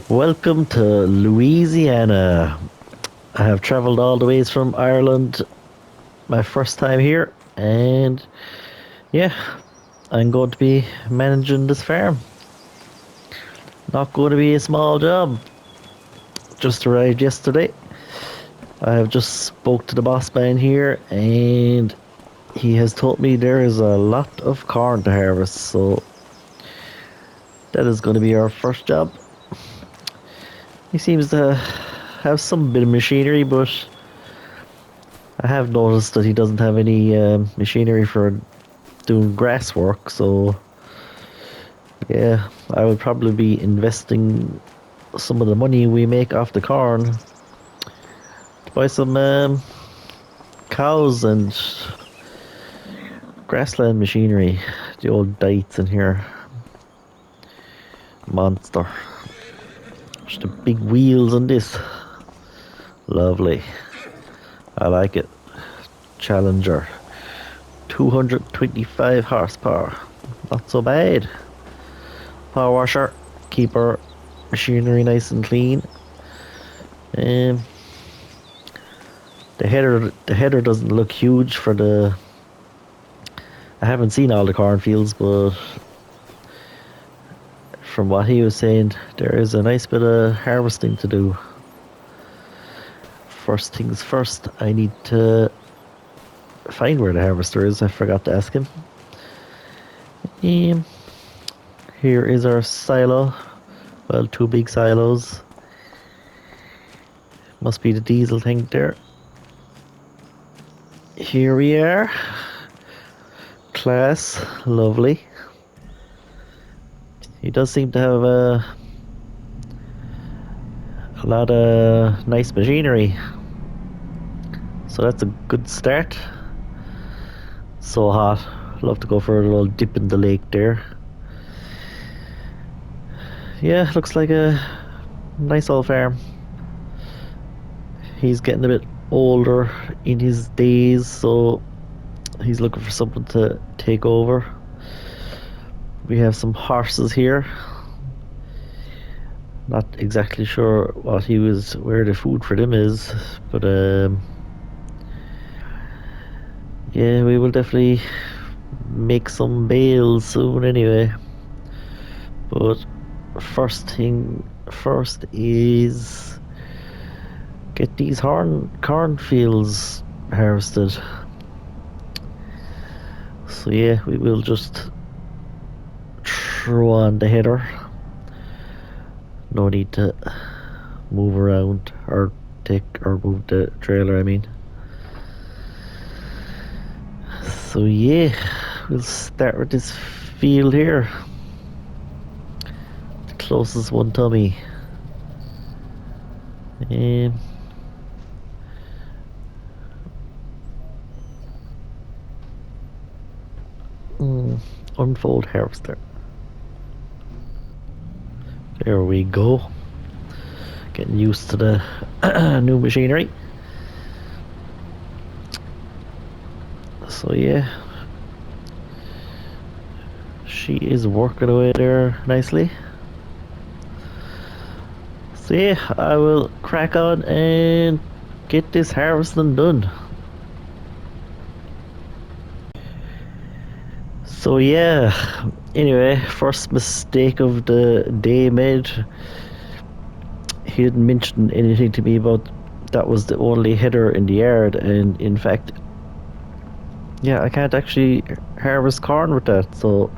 Welcome to Louisiana. I have traveled all the ways from Ireland, my first time here, and yeah, I'm going to be managing this farm. Not going to be a small job. Just arrived yesterday. I have just spoke to the boss man here, and he has told me there is a lot of corn to harvest, so that is going to be our first job. He seems to have some bit of machinery, but I have noticed that he doesn't have any machinery for doing grass work, so yeah, I would probably be investing some of the money we make off the corn to buy some cows and grassland machinery. The old diets in here, monster. Just the big wheels on this, lovely. I like it. Challenger, 225 horsepower, not so bad. Power washer, keep our machinery nice and clean. Um, the header doesn't look huge for the. I haven't seen all the cornfields, but from what he was saying, there is a nice bit of harvesting to do. First things first, I need to find where the harvester is. I forgot to ask him. Um, Here is our silo. Well, two big silos. Must be the diesel tank there. Here we are. Class, lovely. He does seem to have a lot of nice machinery. So that's a good start. So hot. Love to go for a little dip in the lake there. Yeah, looks like a nice old farm. He's getting a bit older in his days, so he's looking for someone to take over. We have some horses here. Not exactly sure where the food for them is, but yeah, we will definitely make some bales soon anyway. But first thing first is get these cornfields harvested. So yeah, we will just throw on the header. No need to move around or move the trailer, I mean. So yeah, we'll start with this field here. The closest one to me. Unfold harvester. There we go. Getting used to the new machinery. So yeah, she is working away there nicely. So yeah, I will crack on and get this harvesting done. So yeah, anyway, first mistake of the day made. He didn't mention anything to me about that was the only header in the yard, and in fact, yeah, I can't actually harvest corn with that, so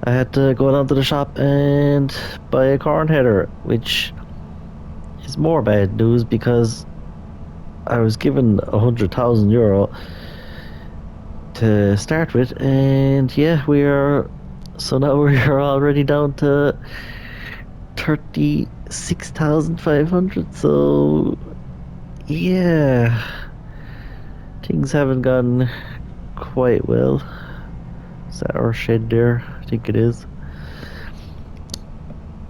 I had to go down to the shop and buy a corn header, which is more bad news because I was given €100,000 to start with, and yeah, so now we're already down to 36,500. So yeah, things haven't gone quite well. Is that our shed there? I think it is.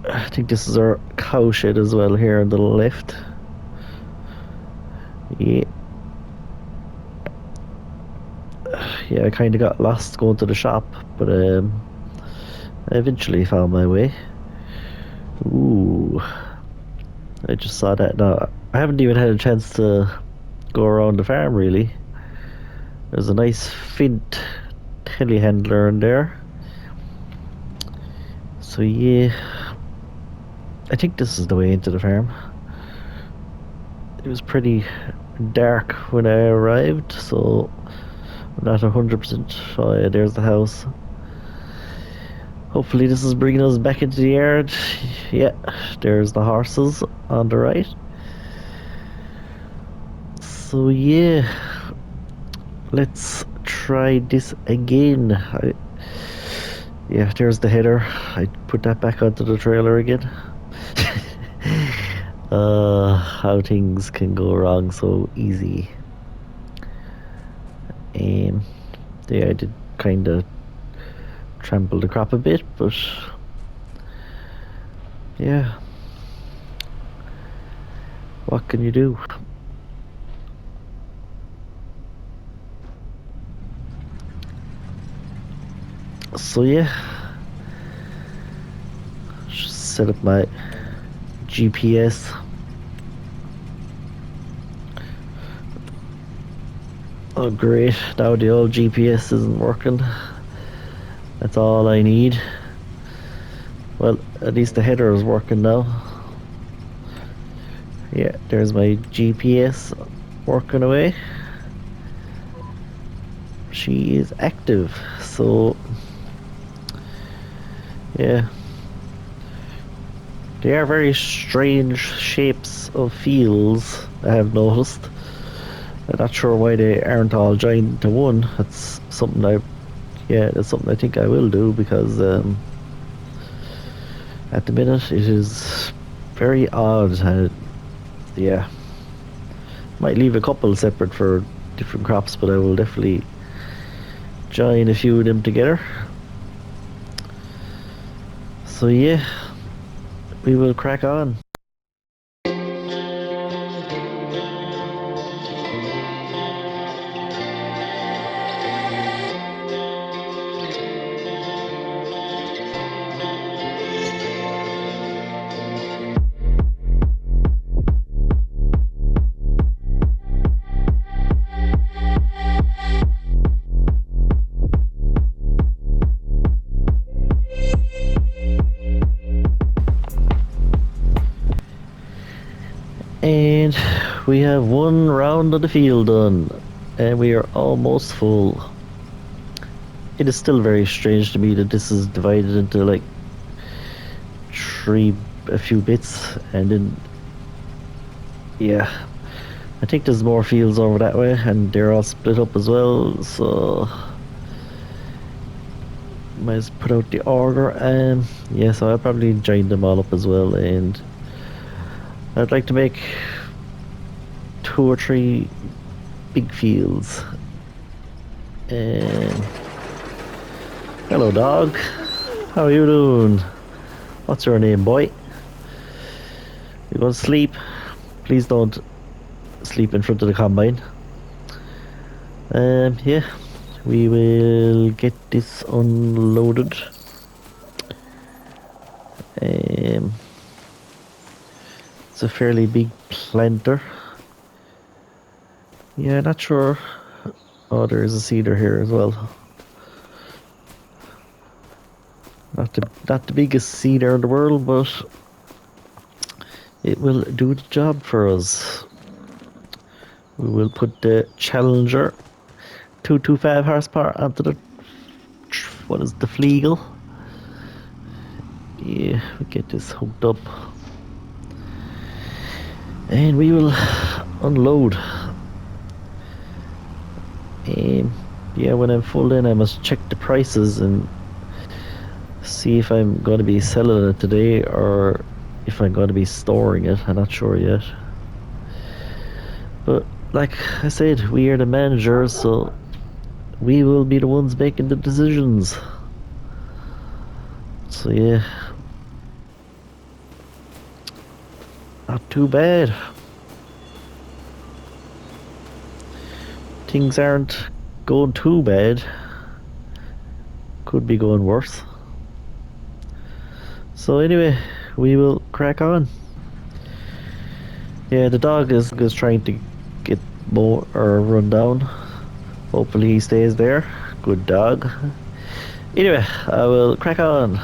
I think this is our cow shed as well here on the left. Yeah. Yeah, I kind of got lost going to the shop, but I eventually found my way. Ooh, Ooh, I just saw that. No, I haven't even had a chance to go around the farm really. There's a nice Fint telehandler in there. So yeah, I think this is the way into the farm. It was pretty dark when I arrived, so I'm not 100% sure. Oh, yeah, there's the house. Hopefully this is bringing us back into the yard. Yeah, there's the horses on the right. So yeah, let's try this again. Yeah, there's the header. I put that back onto the trailer again. How things can go wrong so easy. Um, yeah, I did kind of trample the crop a bit, but yeah, what can you do? So yeah, just set up my GPS. Oh great, now the old GPS isn't working. That's all I need. Well, at least the header is working now. Yeah, there's my GPS working away. She is active, so yeah. They are very strange shapes of fields, I have noticed. I'm not sure why they aren't all joined into one. That's something yeah, that's something I think I will do because at the minute it is very odd. Yeah, might leave a couple separate for different crops, but I will definitely join a few of them together. So yeah, we will crack on. And we have one round of the field done, and we are almost full. It is still very strange to me that this is divided into like a few bits, and then yeah, I think there's more fields over that way, and they're all split up as well. So might as put out the order, and yeah, so I'll probably join them all up as well, and I'd like to make 2 or 3 big fields. And hello, dog. How are you doing? What's your name, boy? You going to sleep? Please don't sleep in front of the combine. Yeah, we will get this unloaded. It's a fairly big planter. Yeah, not sure. Oh, there is a seeder here as well. Not the biggest seeder in the world, but it will do the job for us. We will put the Challenger 225 horsepower onto the what is the Fleagle. Yeah, we get this hooked up, and we will unload. Yeah, when I'm full in, I must check the prices and see if I'm going to be selling it today or if I'm going to be storing it. I'm not sure yet. But like I said, we are the managers, so we will be the ones making the decisions. So yeah, not too bad. Things aren't going too bad. Could be going worse. So anyway, we will crack on. Yeah, the dog is trying to get more or run down. Hopefully he stays there. Good dog. Anyway, I will crack on.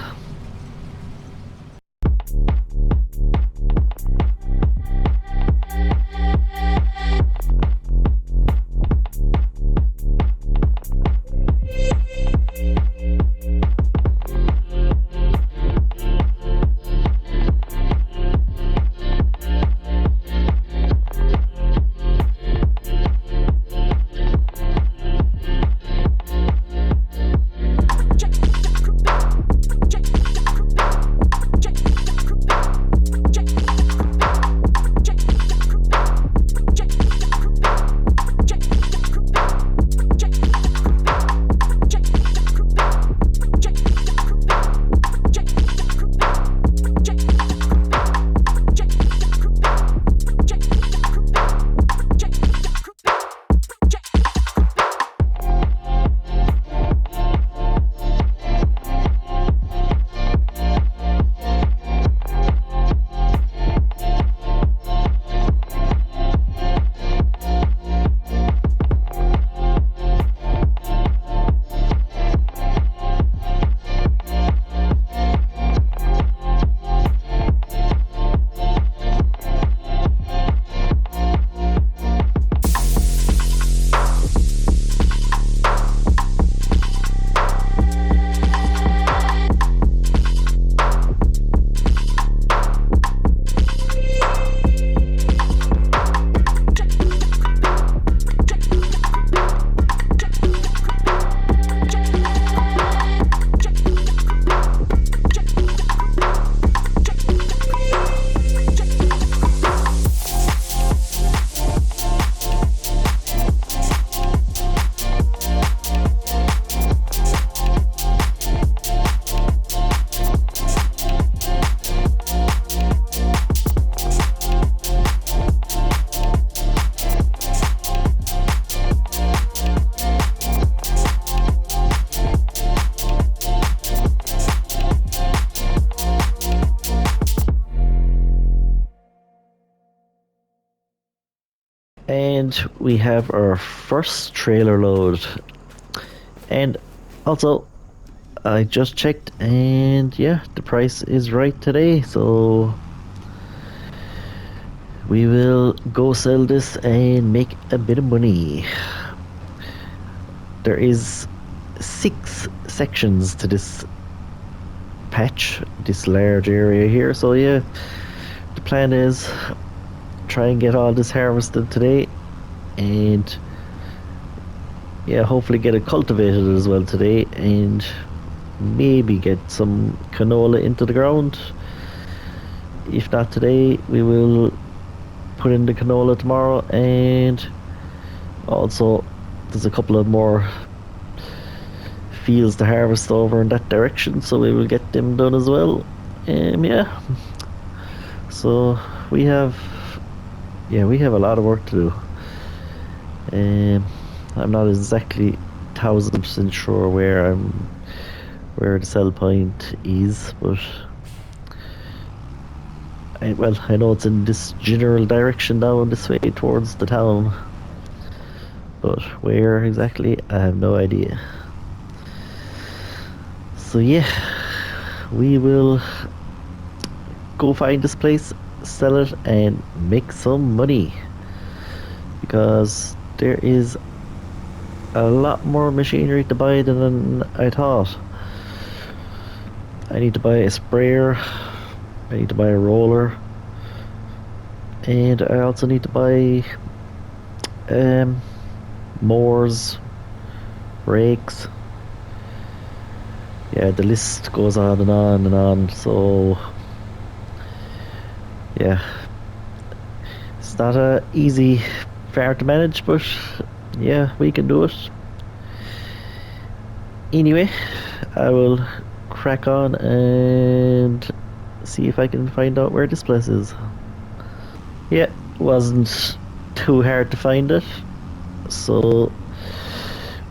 And we have our first trailer load. And also, I just checked, and yeah, the price is right today. So we will go sell this and make a bit of money. There is 6 sections to this patch, this large area here. So yeah, the plan is try and get all this harvested today, and yeah, hopefully get it cultivated as well today, and maybe get some canola into the ground. If not today, we will put in the canola tomorrow, and also there's a couple of more fields to harvest over in that direction, so we will get them done as well. Yeah, so we have a lot of work to do. I'm not exactly 1000% sure where the sell point is, but I know it's in this general direction down this way towards the town, but where exactly, I have no idea. So yeah, we will go find this place, sell it, and make some money, because there is a lot more machinery to buy than I thought. I need to buy a sprayer, I need to buy a roller, and I also need to buy mowers, rakes. Yeah, the list goes on and on and on. So yeah, it's not a easy farm to manage, but yeah, we can do it. Anyway, I will crack on and see if I can find out where this place is. Yeah, wasn't too hard to find it, so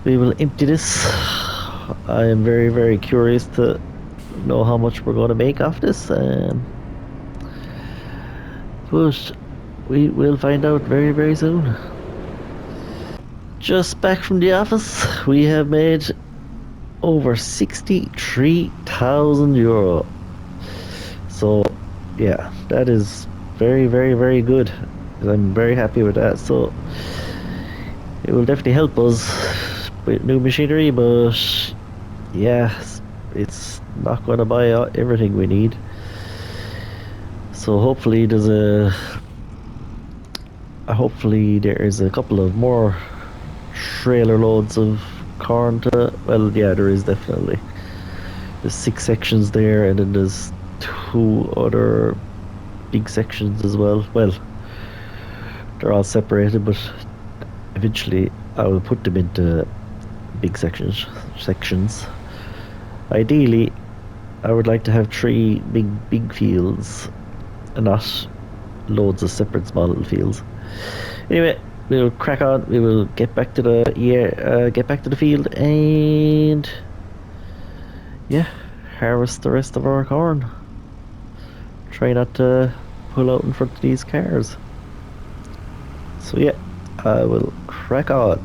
we will empty this. I am very, very curious to know how much we're going to make off this. but we will find out very, very soon. Just back from the office, we have made over 63,000 euro. So, yeah, that is very, very, very good. I'm very happy with that. So, it will definitely help us with new machinery, but yeah, it's not going to buy everything we need. So, hopefully there is a couple of more trailer loads of corn to. Well, yeah, there is definitely. There's 6 sections there, and then there's 2 other big sections as well. Well, they're all separated, but eventually I will put them into big sections. Ideally, I would like to have 3 big fields and not loads of separate small fields. Anyway, we'll crack on. We will get back to the field, and yeah, harvest the rest of our corn. Try not to pull out in front of these cars. So yeah, I will crack on.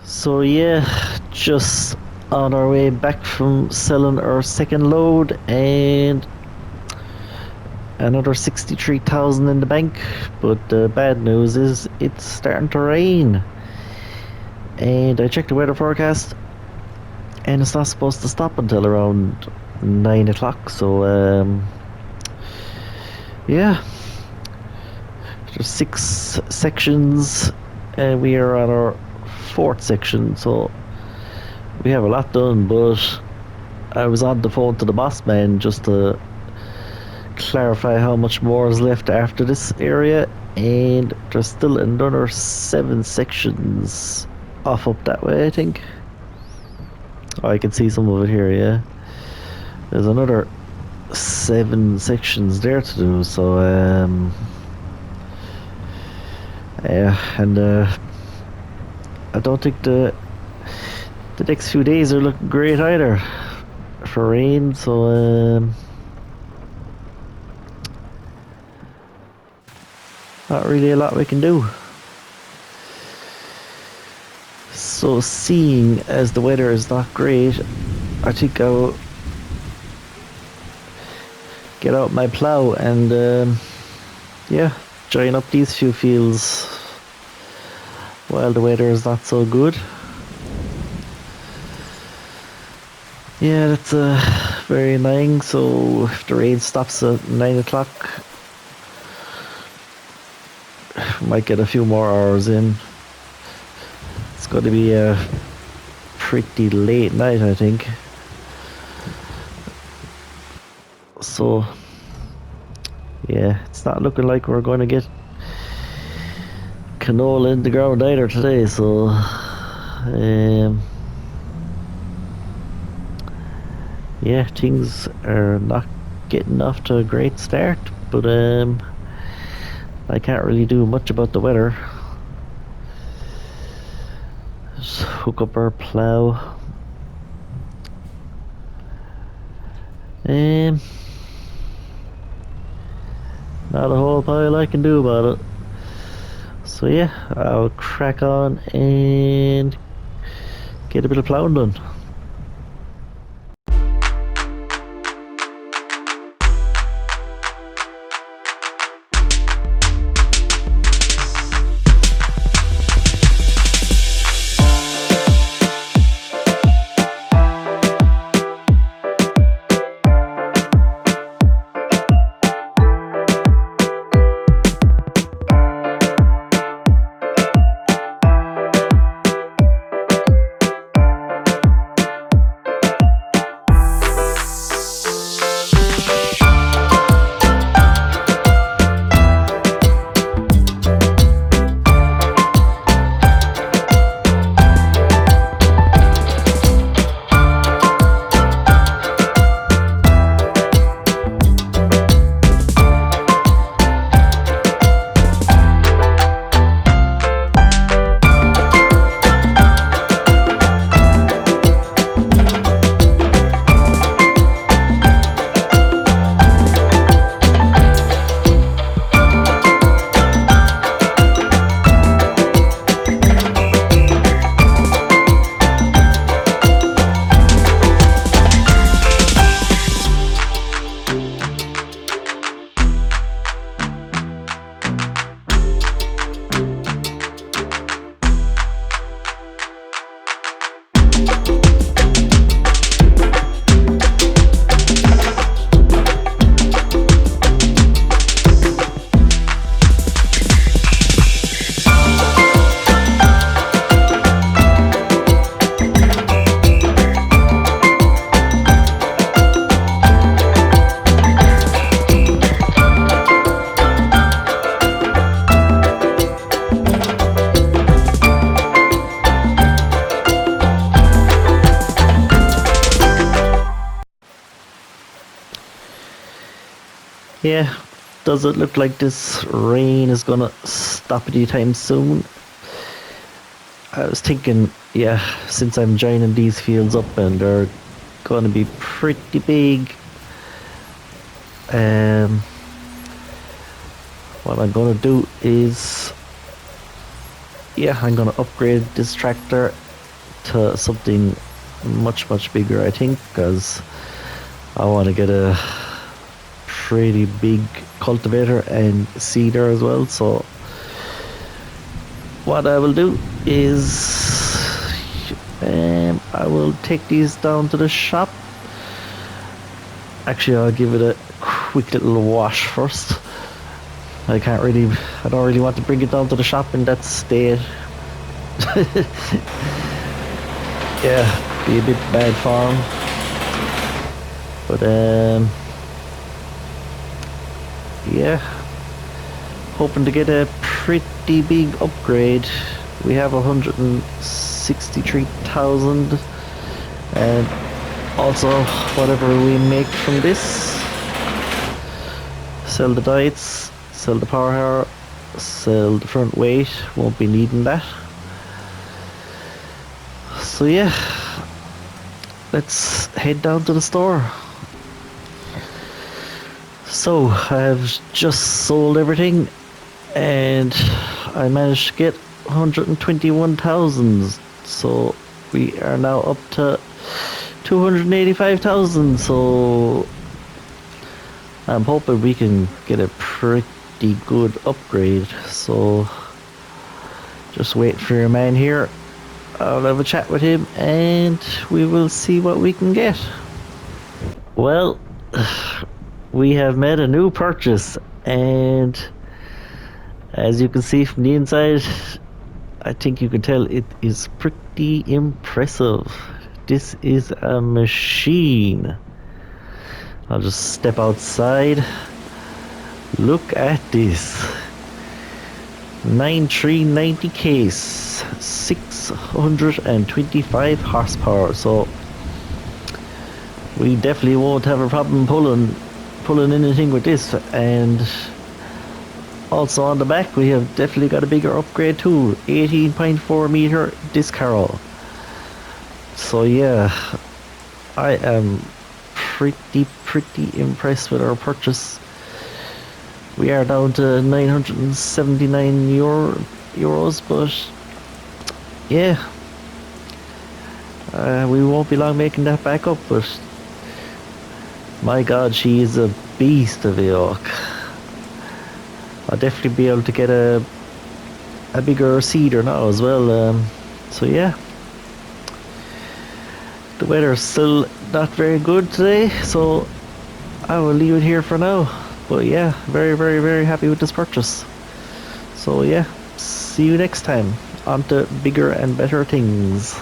So yeah, just on our way back from selling our second load, and another 63,000 in the bank. But the bad news is it's starting to rain. And I checked the weather forecast, and it's not supposed to stop until around 9 o'clock. So yeah, there's 6 sections, and we are on our 4th section. So we have a lot done, but I was on the phone to the boss man just to clarify how much more is left after this area, and there's still another 7 sections off up that way, I think. Oh, I can see some of it here, yeah. There's another 7 sections there to do, so yeah, and I don't think the next few days are looking great either for rain, so not really a lot we can do. So seeing as the weather is not great, I think I'll get out my plow and yeah, join up these few fields while the weather is not so good. Yeah, that's very annoying. So if the rain stops at 9 o'clock, might get a few more hours in. It's going to be a pretty late night, I think. So yeah, it's not looking like we're going to get canola in the ground either today. So yeah, things are not getting off to a great start, but I can't really do much about the weather. Just hook up our plough. Um, Not a whole pile I can do about it. So yeah, I'll crack on and get a bit of ploughing done. Yeah, does it look like this rain is gonna stop anytime soon? I was thinking, yeah, since I'm joining these fields up and they're gonna be pretty big, um, what I'm gonna do is, yeah, I'm gonna upgrade this tractor to something much bigger, I think, because I want to get a pretty big cultivator and seeder as well. So what I will do is I will take these down to the shop. Actually, I'll give it a quick little wash first. I don't really want to bring it down to the shop in that state. Yeah, be a bit bad form. But yeah, hoping to get a pretty big upgrade. We have 163,000, and also whatever we make from this, sell the diets, sell the power hour, sell the front weight, won't be needing that. So yeah, let's head down to the store. So I've just sold everything and I managed to get 121,000. So we are now up to 285,000. So I'm hoping we can get a pretty good upgrade. So just wait for your man here. I'll have a chat with him and we will see what we can get. Well, we have made a new purchase, and as you can see from the inside, I think you can tell it is pretty impressive. This is a machine. I'll just step outside. Look at this. 9390 case, 625 horsepower. So we definitely won't have a problem pulling anything with this. And also on the back, we have definitely got a bigger upgrade too, 18.4 meter disc harrow. So yeah, I am pretty impressed with our purchase. We are down to 979 euros, but yeah, we won't be long making that back up. But my God, she is a beast of a yoke. I'll definitely be able to get a bigger cedar now as well. So yeah, the weather's still not very good today, so I will leave it here for now. But yeah, very happy with this purchase. So yeah, see you next time on to bigger and better things.